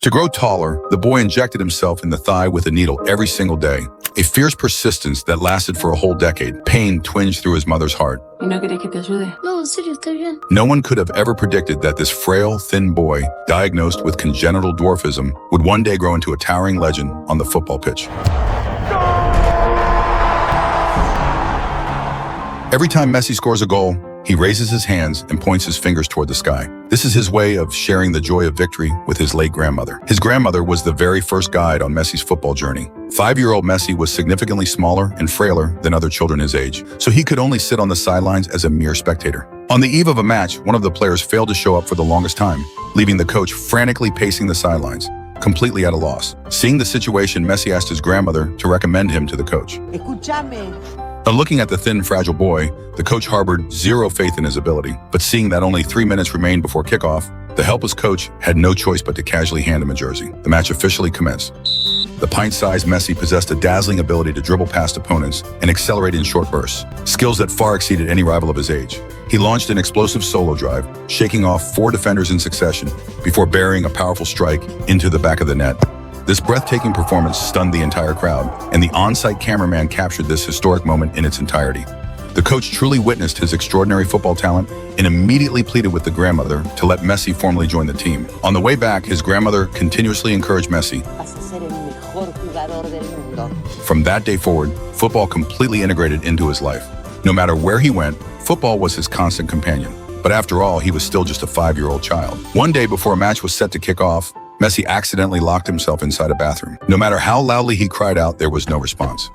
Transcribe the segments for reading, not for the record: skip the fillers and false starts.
To grow taller, the boy injected himself in the thigh with a needle every single day, a fierce persistence that lasted for a whole decade. Pain twinged through his mother's heart. ¿Y no querés que te ayude? No, en serio, estoy bien. No one could have ever predicted that this frail, thin boy, diagnosed with congenital dwarfism, would one day grow into a towering legend on the football pitch. Every time Messi scores a goal, he raises his hands and points his fingers toward the sky. This is his way of sharing the joy of victory with his late grandmother. His grandmother was the very first guide on Messi's football journey. 5-year-old Messi was significantly smaller and frailer than other children his age, so he could only sit on the sidelines as a mere spectator. On the eve of a match, one of the players failed to show up for the longest time, leaving the coach frantically pacing the sidelines, completely at a loss. Seeing the situation, Messi asked his grandmother to recommend him to the coach. Escúchame. Now, looking at the thin, fragile boy, the coach harbored zero faith in his ability. But seeing that only 3 minutes remained before kickoff, the helpless coach had no choice but to casually hand him a jersey. The match officially commenced. The pint-sized Messi possessed a dazzling ability to dribble past opponents and accelerate in short bursts, skills that far exceeded any rival of his age. He launched an explosive solo drive, shaking off 4 defenders in succession before burying a powerful strike into the back of the net. This breathtaking performance stunned the entire crowd, and the on-site cameraman captured this historic moment in its entirety. The coach truly witnessed his extraordinary football talent and immediately pleaded with the grandmother to let Messi formally join the team. On the way back, his grandmother continuously encouraged Messi. Vas a ser el mejor jugador del mundo. From that day forward, football completely integrated into his life. No matter where he went, football was his constant companion. But after all, he was still just a 5-year-old child. One day before a match was set to kick off, Messi accidentally locked himself inside a bathroom. No matter how loudly he cried out, there was no response.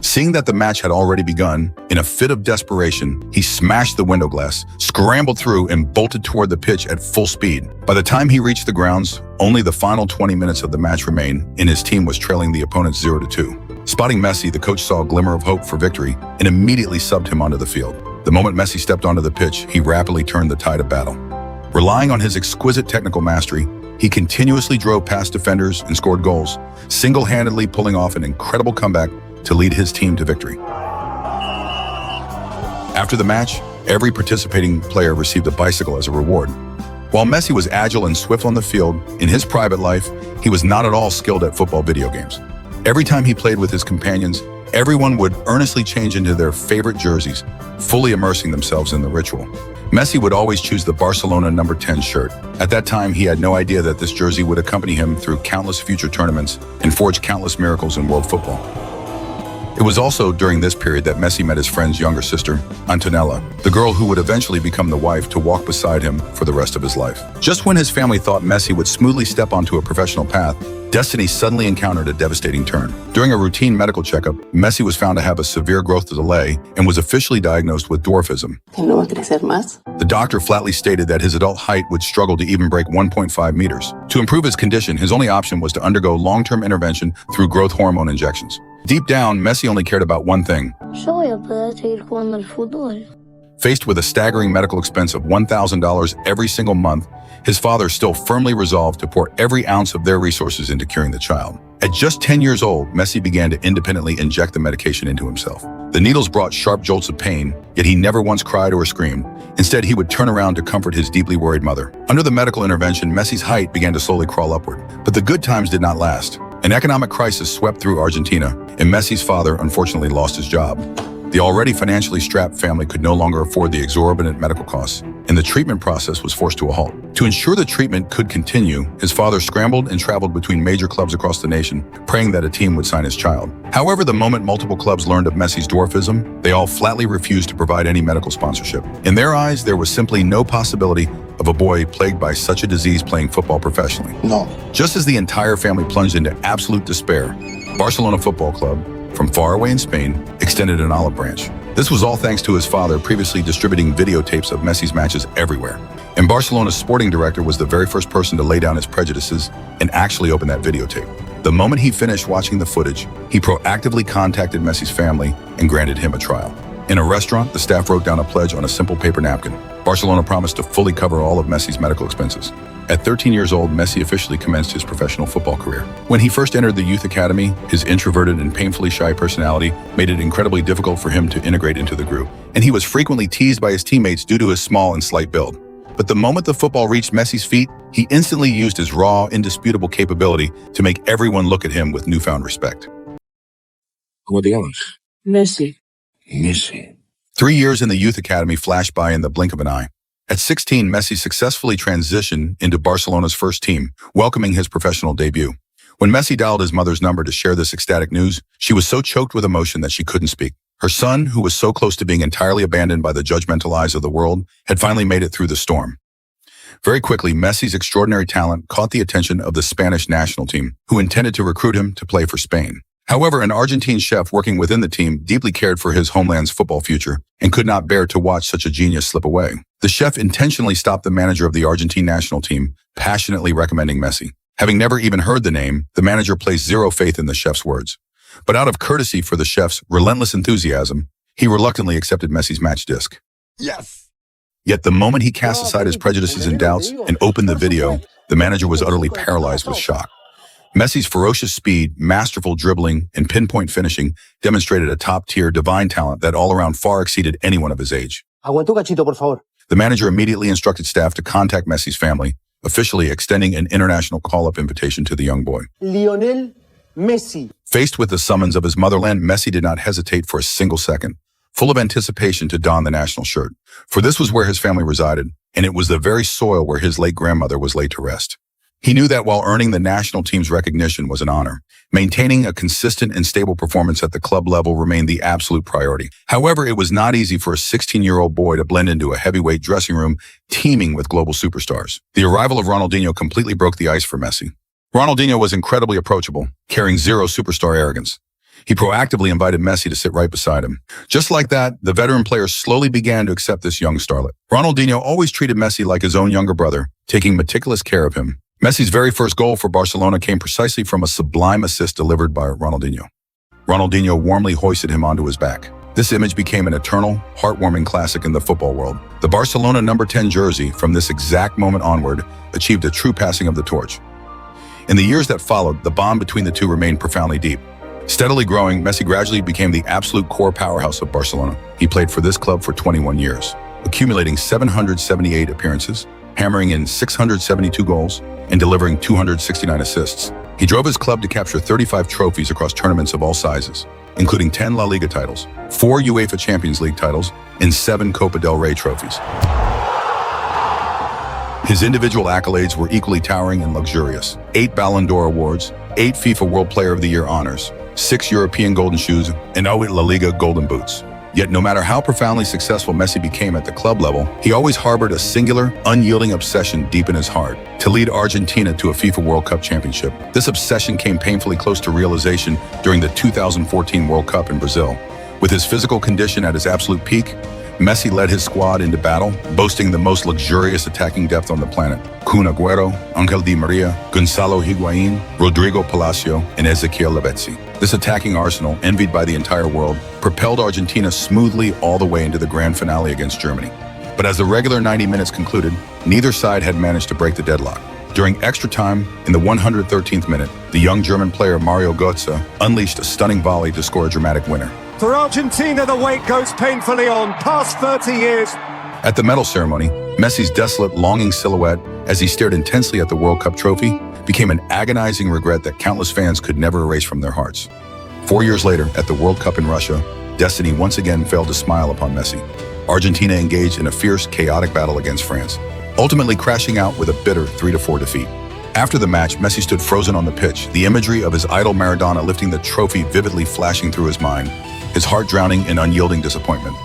Seeing that the match had already begun, in a fit of desperation, he smashed the window glass, scrambled through, and bolted toward the pitch at full speed. By the time he reached the grounds, only the final 20 minutes of the match remained, and his team was trailing the opponents 0-2. Spotting Messi, the coach saw a glimmer of hope for victory and immediately subbed him onto the field. The moment Messi stepped onto the pitch, he rapidly turned the tide of battle. Relying on his exquisite technical mastery, he continuously drove past defenders and scored goals, single-handedly pulling off an incredible comeback to lead his team to victory. After the match, every participating player received a bicycle as a reward. While Messi was agile and swift on the field, in his private life, he was not at all skilled at football video games. Every time he played with his companions, everyone would earnestly change into their favorite jerseys, fully immersing themselves in the ritual. Messi would always choose the Barcelona number 10 shirt. At that time, he had no idea that this jersey would accompany him through countless future tournaments and forge countless miracles in world football. It was also during this period that Messi met his friend's younger sister, Antonella, the girl who would eventually become the wife to walk beside him for the rest of his life. Just when his family thought Messi would smoothly step onto a professional path, destiny suddenly encountered a devastating turn. During a routine medical checkup, Messi was found to have a severe growth delay and was officially diagnosed with dwarfism. ¿Que no va a crecer más? The doctor flatly stated that his adult height would struggle to even break 1.5 meters. To improve his condition, his only option was to undergo long-term intervention through growth hormone injections. Deep down, Messi only cared about one thing. Yo voy a poder seguir jugando al fútbol. Faced with a staggering medical expense of $1,000 every single month, his father still firmly resolved to pour every ounce of their resources into curing the child. At just 10 years old, Messi began to independently inject the medication into himself. The needles brought sharp jolts of pain, yet he never once cried or screamed. Instead, he would turn around to comfort his deeply worried mother. Under the medical intervention, Messi's height began to slowly crawl upward. But the good times did not last. An economic crisis swept through Argentina, and Messi's father unfortunately lost his job. The already financially strapped family could no longer afford the exorbitant medical costs, and the treatment process was forced to a halt. To ensure the treatment could continue, his father scrambled and traveled between major clubs across the nation, praying that a team would sign his child. However, the moment multiple clubs learned of Messi's dwarfism, they all flatly refused to provide any medical sponsorship. In their eyes, there was simply no possibility of a boy plagued by such a disease playing football professionally. No. Just as the entire family plunged into absolute despair, Barcelona Football Club, from far away in Spain, extended an olive branch. This was all thanks to his father previously distributing videotapes of Messi's matches everywhere. And Barcelona's sporting director was the very first person to lay down his prejudices and actually open that videotape. The moment he finished watching the footage, he proactively contacted Messi's family and granted him a trial. In a restaurant, the staff wrote down a pledge on a simple paper napkin. Barcelona promised to fully cover all of Messi's medical expenses. At 13 years old, Messi officially commenced his professional football career. When he first entered the youth academy, his introverted and painfully shy personality made it incredibly difficult for him to integrate into the group, and he was frequently teased by his teammates due to his small and slight build. But the moment the football reached Messi's feet, he instantly used his raw, indisputable capability to make everyone look at him with newfound respect. ¿Cómo te llamas? Messi. Messi. 3 years in the youth academy flashed by in the blink of an eye. At 16, Messi successfully transitioned into Barcelona's first team, welcoming his professional debut. When Messi dialed his mother's number to share this ecstatic news, she was so choked with emotion that she couldn't speak. Her son, who was so close to being entirely abandoned by the judgmental eyes of the world, had finally made it through the storm. Very quickly, Messi's extraordinary talent caught the attention of the Spanish national team, who intended to recruit him to play for Spain. However, an Argentine chef working within the team deeply cared for his homeland's football future and could not bear to watch such a genius slip away. The chef intentionally stopped the manager of the Argentine national team, passionately recommending Messi. Having never even heard the name, the manager placed zero faith in the chef's words. But out of courtesy for the chef's relentless enthusiasm, he reluctantly accepted Messi's match disc. Yes! Yet the moment he cast aside his prejudices and doubts and opened the video, the manager was utterly paralyzed with shock. Messi's ferocious speed, masterful dribbling, and pinpoint finishing demonstrated a top-tier divine talent that all around far exceeded anyone of his age. Aguanta un cachito, por favor. The manager immediately instructed staff to contact Messi's family, officially extending an international call-up invitation to the young boy. Lionel Messi. Faced with the summons of his motherland, Messi did not hesitate for a single second, full of anticipation to don the national shirt. For this was where his family resided, and it was the very soil where his late grandmother was laid to rest. He knew that while earning the national team's recognition was an honor, maintaining a consistent and stable performance at the club level remained the absolute priority. However, it was not easy for a 16-year-old boy to blend into a heavyweight dressing room teeming with global superstars. The arrival of Ronaldinho completely broke the ice for Messi. Ronaldinho was incredibly approachable, carrying zero superstar arrogance. He proactively invited Messi to sit right beside him. Just like that, the veteran player slowly began to accept this young starlet. Ronaldinho always treated Messi like his own younger brother, taking meticulous care of him. Messi's very first goal for Barcelona came precisely from a sublime assist delivered by Ronaldinho. Ronaldinho warmly hoisted him onto his back. This image became an eternal, heartwarming classic in the football world. The Barcelona number 10 jersey, from this exact moment onward, achieved a true passing of the torch. In the years that followed, the bond between the two remained profoundly deep. Steadily growing, Messi gradually became the absolute core powerhouse of Barcelona. He played for this club for 21 years, accumulating 778 appearances, hammering in 672 goals, and delivering 269 assists. He drove his club to capture 35 trophies across tournaments of all sizes, including 10 La Liga titles, 4 UEFA Champions League titles, and 7 Copa del Rey trophies. His individual accolades were equally towering and luxurious. 8 Ballon d'Or awards, 8 FIFA World Player of the Year honors, 6 European Golden Shoes, and 8 La Liga Golden Boots. Yet no matter how profoundly successful Messi became at the club level, he always harbored a singular, unyielding obsession deep in his heart: to lead Argentina to a FIFA World Cup championship. This obsession came painfully close to realization during the 2014 World Cup in Brazil. With his physical condition at its absolute peak, Messi led his squad into battle, boasting the most luxurious attacking depth on the planet. Kun Agüero, Angel Di Maria, Gonzalo Higuain, Rodrigo Palacio, and Ezequiel Lavezzi. This attacking arsenal, envied by the entire world, propelled Argentina smoothly all the way into the grand finale against Germany. But as the regular 90 minutes concluded, neither side had managed to break the deadlock. During extra time, in the 113th minute, the young German player Mario Götze unleashed a stunning volley to score a dramatic winner. For Argentina, the wait goes painfully on, past 30 years. At the medal ceremony, Messi's desolate, longing silhouette, as he stared intensely at the World Cup trophy, became an agonizing regret that countless fans could never erase from their hearts. 4 years later, at the World Cup in Russia, destiny once again failed to smile upon Messi. Argentina engaged in a fierce, chaotic battle against France, ultimately crashing out with a bitter 3-4 defeat. After the match, Messi stood frozen on the pitch, the imagery of his idol Maradona lifting the trophy vividly flashing through his mind, his heart drowning in unyielding disappointment.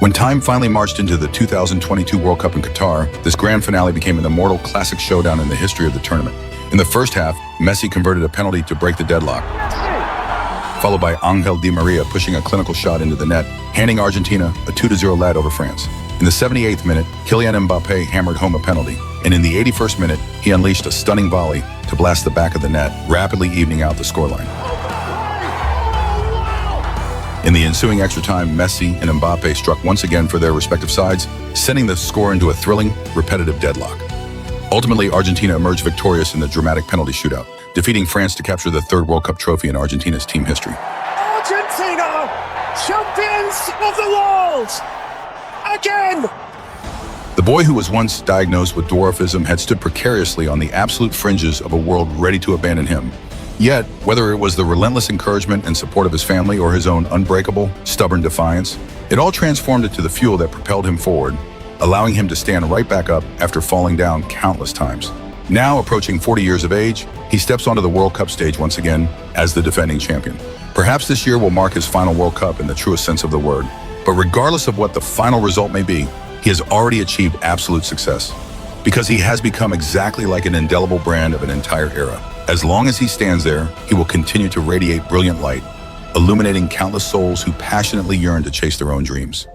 When time finally marched into the 2022 World Cup in Qatar, this grand finale became an immortal classic showdown in the history of the tournament. In the first half, Messi converted a penalty to break the deadlock, followed by Angel Di Maria pushing a clinical shot into the net, handing Argentina a 2-0 lead over France. In the 78th minute, Kylian Mbappé hammered home a penalty, and in the 81st minute, he unleashed a stunning volley to blast the back of the net, rapidly evening out the scoreline. In the ensuing extra time, Messi and Mbappé struck once again for their respective sides, sending the score into a thrilling, repetitive deadlock. Ultimately, Argentina emerged victorious in the dramatic penalty shootout, defeating France to capture the 3rd World Cup trophy in Argentina's team history. Argentina, champions of the world! Again! The boy who was once diagnosed with dwarfism had stood precariously on the absolute fringes of a world ready to abandon him. Yet, whether it was the relentless encouragement and support of his family or his own unbreakable, stubborn defiance, it all transformed into the fuel that propelled him forward, allowing him to stand right back up after falling down countless times. Now, approaching 40 years of age, he steps onto the World Cup stage once again as the defending champion. Perhaps this year will mark his final World Cup in the truest sense of the word. But regardless of what the final result may be, he has already achieved absolute success, because he has become exactly like an indelible brand of an entire era. As long as he stands there, he will continue to radiate brilliant light, illuminating countless souls who passionately yearn to chase their own dreams.